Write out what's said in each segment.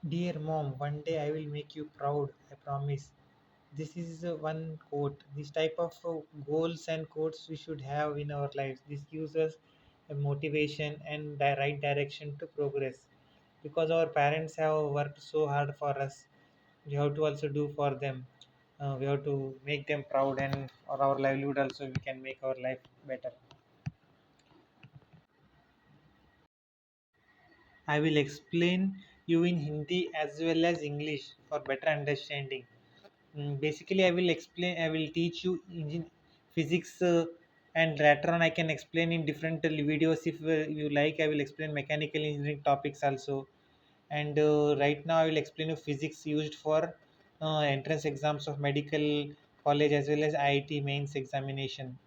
Dear mom, one day I will make you proud, I promise. This is one quote. This type of goals and quotes we should have in our lives. This gives us a motivation and the right direction to progress. Because our parents have worked so hard for us, we have to also do for them. We have to make them proud, and for our livelihood also we can make our life better. I will explain you in Hindi as well as English for better understanding. Basically, I will teach you physics, and later on I can explain in different videos if you like. I will explain mechanical engineering topics also. And right now, I will explain you physics used for entrance exams of medical college as well as IIT mains examination.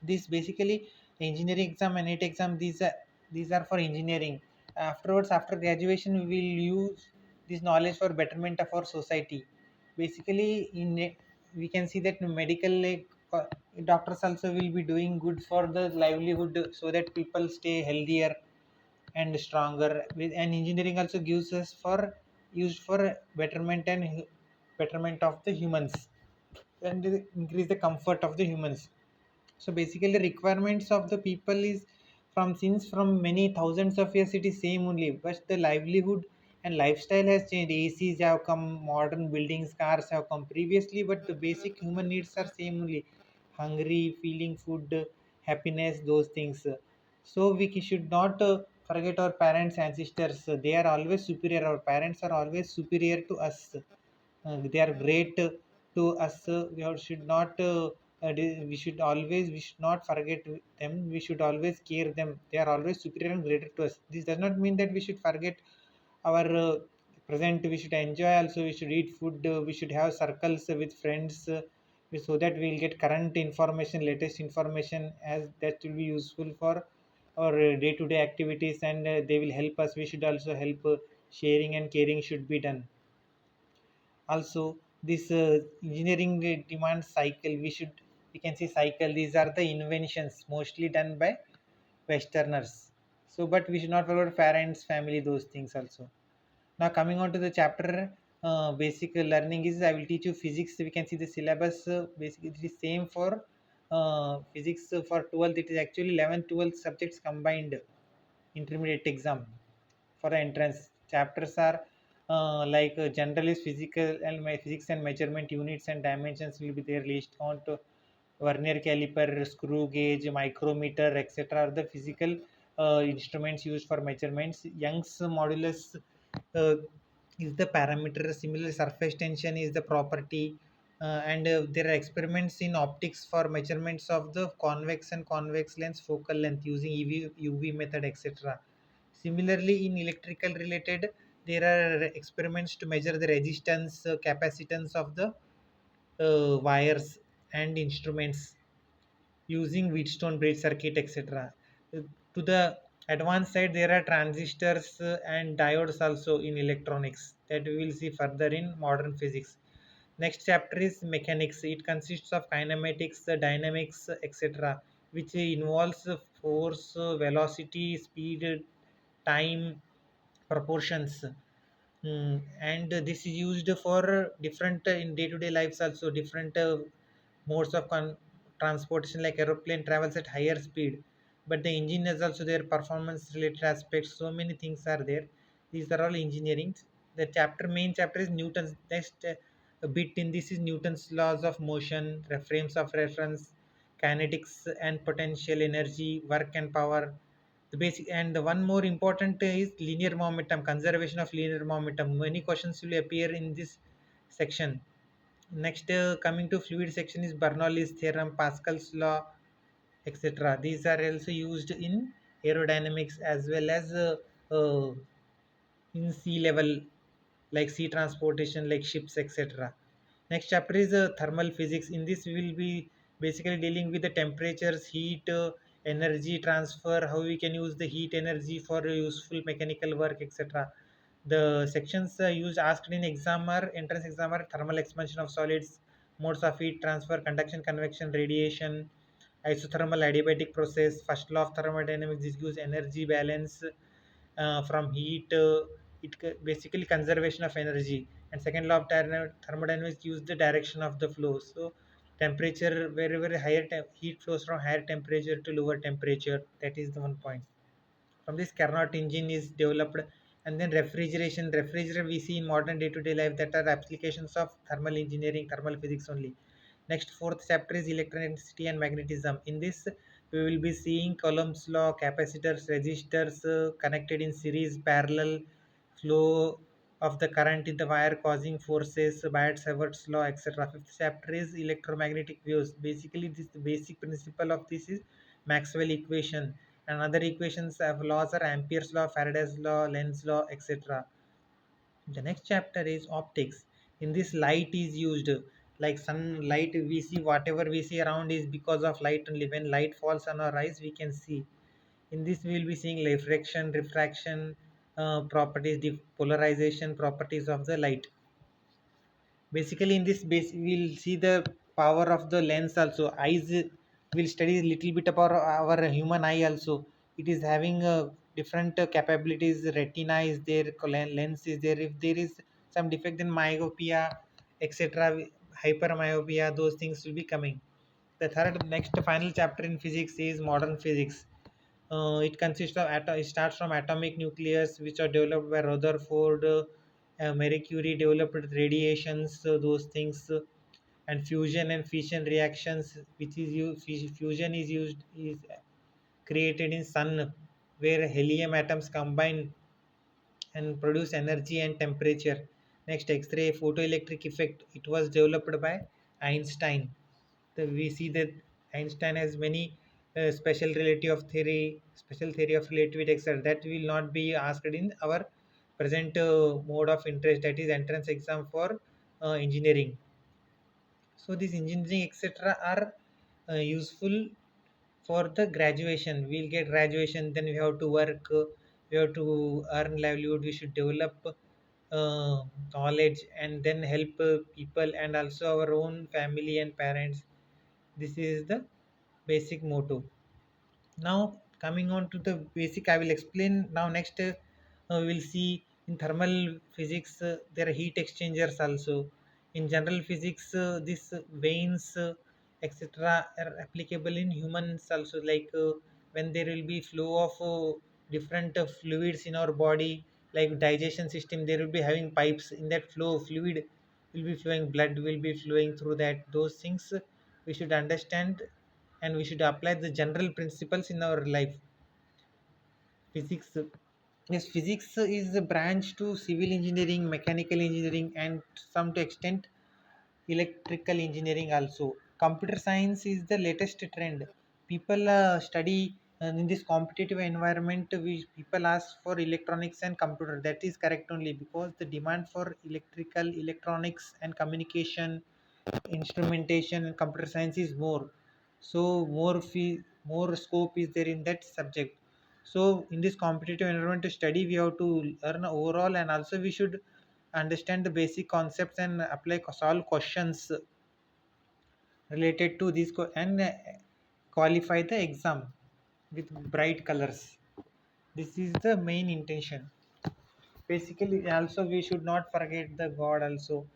This basically engineering exam and NEET exam. These are for engineering. Afterwards, after graduation, we will use this knowledge for betterment of our society. Basically, we can see that medical, like, doctors also will be doing good for the livelihood, so that people stay healthier and stronger. And engineering also gives us for used for betterment and betterment of the humans, and increase the comfort of the humans. So basically, the requirements of the people is from since from many thousands of years it is same only, but the livelihood and lifestyle has changed. ACs have come, modern buildings, cars have come previously, but the basic human needs are same only: hungry, feeling food, happiness, those things. So we should not forget our parents, ancestors. They are always superior. Our parents are always superior to us. They are great to us. Should not we should not forget them. We should always care them. They are always superior and greater to us. This does not mean that we should forget our present. We should enjoy also. We should eat food. We should have circles with friends, so that we will get current information, latest information, as that will be useful for our day-to-day activities, and they will help us. We should also help. Sharing and caring should be done. Also, this engineering demand cycle, we can see cycle. These are the inventions mostly done by westerners. So but we should not forget parents, family, those things also. Now coming on to the chapter, basic learning is, I will teach you physics. We can see the syllabus. Basically it is same for physics. For 12th it is actually 11th 12th subjects combined intermediate exam. For the entrance, chapters are like general is physical and physics and measurement units and dimensions will be there. List on to vernier caliper, screw gauge, micrometer, etc. are the physical instruments used for measurements. Young's modulus uh, is the parameter. Similar, surface tension is the property. And there are experiments in optics for measurements of the convex and convex lens focal length using UV method, etc. Similarly, in electrical related, there are experiments to measure the resistance, capacitance of the wires and instruments using Wheatstone bridge circuit, etc. To the advanced side, there are transistors and diodes also in electronics that we will see further in modern physics. Next chapter is mechanics. It consists of kinematics, dynamics, etc., which involves force, velocity, speed, time, proportions. And this is used for different in day-to-day lives also. Different modes of transportation, like aeroplane travels at higher speed, but the engine has also their performance related aspects. So many things are there. These are all engineering. The main chapter is Newton's. Next a bit in this is Newton's laws of motion, frames of reference, kinetics and potential energy, work and power. The basic, and the one more important is linear momentum, conservation of linear momentum. Many questions will appear in this section. Next, coming to fluid section is Bernoulli's theorem, Pascal's law, etc. These are also used in aerodynamics as well as in sea level, like sea transportation, like ships, etc. Next chapter is thermal physics. In this, we will be basically dealing with the temperatures, heat, energy transfer, how we can use the heat energy for useful mechanical work, etc. The sections used asked in exam are entrance exam are thermal expansion of solids, modes of heat transfer, conduction, convection, radiation, isothermal adiabatic process, first law of thermodynamics. This gives energy balance from heat basically conservation of energy. And second law of thermodynamics use the direction of the flow. So temperature, wherever heat flows from higher temperature to lower temperature, that is the one point. From this Carnot engine is developed. And then refrigerator we see in modern day-to-day life, that are applications of thermal engineering, thermal physics only. Next, fourth chapter is electricity and magnetism. In this we will be seeing Coulomb's law, capacitors, resistors connected in series, parallel flow of the current in the wire causing forces, Biot-Savart's law, etc. Fifth chapter is electromagnetic waves. Basically, this the basic principle of this is Maxwell equation, and other equations of laws are Ampere's law, Faraday's law, Lenz's law, etc. The next chapter is optics. In this, light is used, like sunlight. We see whatever we see around is because of light only. When light falls on our eyes, we can see. In this, we will be seeing reflection, refraction, properties, polarization, properties of the light. Basically, in this base, we'll see the power of the lens also. Eyes will study a little bit about our human eye also. It is having different capabilities. Retina is there, lens is there. If there is some defect in myopia, etc., hypermyopia, those things will be coming. The third next final chapter in physics is modern physics. It consists of it starts from atomic nucleus, which are developed by Rutherford. Marie Curie developed radiations, those things, and fusion and fission reactions, which is fusion is used is created in sun, where helium atoms combine and produce energy and temperature. Next, X-ray photoelectric effect. It was developed by Einstein. We see that Einstein has many special theory of relativity, etc. That will not be asked in our present mode of interest, that is entrance exam for engineering. So these engineering, etc., are useful for the graduation. We'll get graduation, then we have to work, we have to earn livelihood, we should develop knowledge, and then help people and also our own family and parents. This is the basic motto. Now coming on to the basic, I will explain now. Next, we will see in thermal physics there are heat exchangers also. In general physics, these veins, etc., are applicable in humans also. Like when there will be flow of different fluids in our body, like digestion system, there will be having pipes. In that flow, fluid will be flowing, blood will be flowing through that. Those things we should understand, and we should apply the general principles in our life. Physics, yes, physics is a branch to civil engineering, mechanical engineering, and some to extent electrical engineering also. Computer science is the latest trend. People study in this competitive environment. People ask for electronics and computer. That is correct only, because the demand for electrical, electronics, and communication, instrumentation, and computer science is more. So more scope is there in that subject. So in this competitive environment to study, we have to learn overall, and also we should understand the basic concepts and apply solve questions related to this and qualify the exam with bright colors. This is the main intention. Basically, also we should not forget the God also.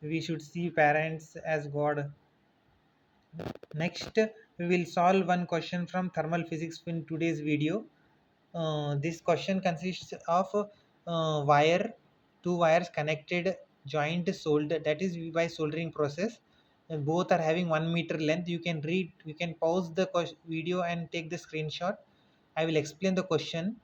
We should see parents as God. Next, we will solve one question from thermal physics in today's video. This question consists of wire, two wires connected, joined, soldered. That is by soldering process. And both are having 1 meter length. You can read. You can pause the video and take the screenshot. I will explain the question.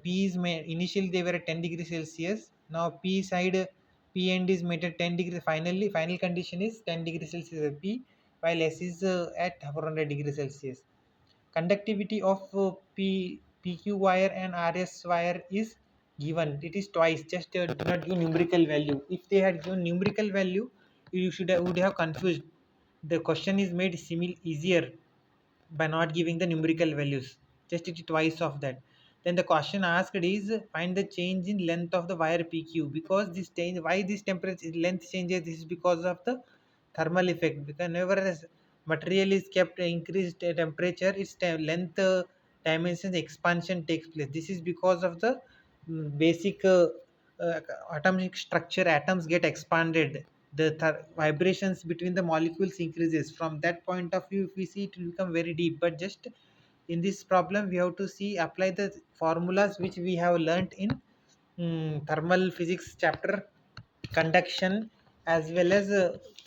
P is made initially they were at 10 degrees Celsius. Now P side, P end is made at 10 degrees. Finally, final condition is 10 degrees Celsius at P, while S is at 400 degrees Celsius. Conductivity of PQ wire and RS wire is given. It is twice. Just do not give numerical value. If they had given numerical value, you would have confused. The question is made easier by not giving the numerical values. Just it twice of that. Then the question asked is find the change in length of the wire PQ, because this change, why this temperature length changes, this is because of the thermal effect. Because whenever material is kept increased temperature, its length dimensions expansion takes place. This is because of the basic uh, atomic structure, atoms get expanded, the vibrations between the molecules increases. From that point of view, if we see, it will become very deep. But just in this problem we have to see, apply the formulas which we have learnt in thermal physics chapter, conduction, as well as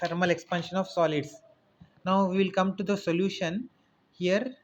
thermal expansion of solids. Now we will come to the solution. Here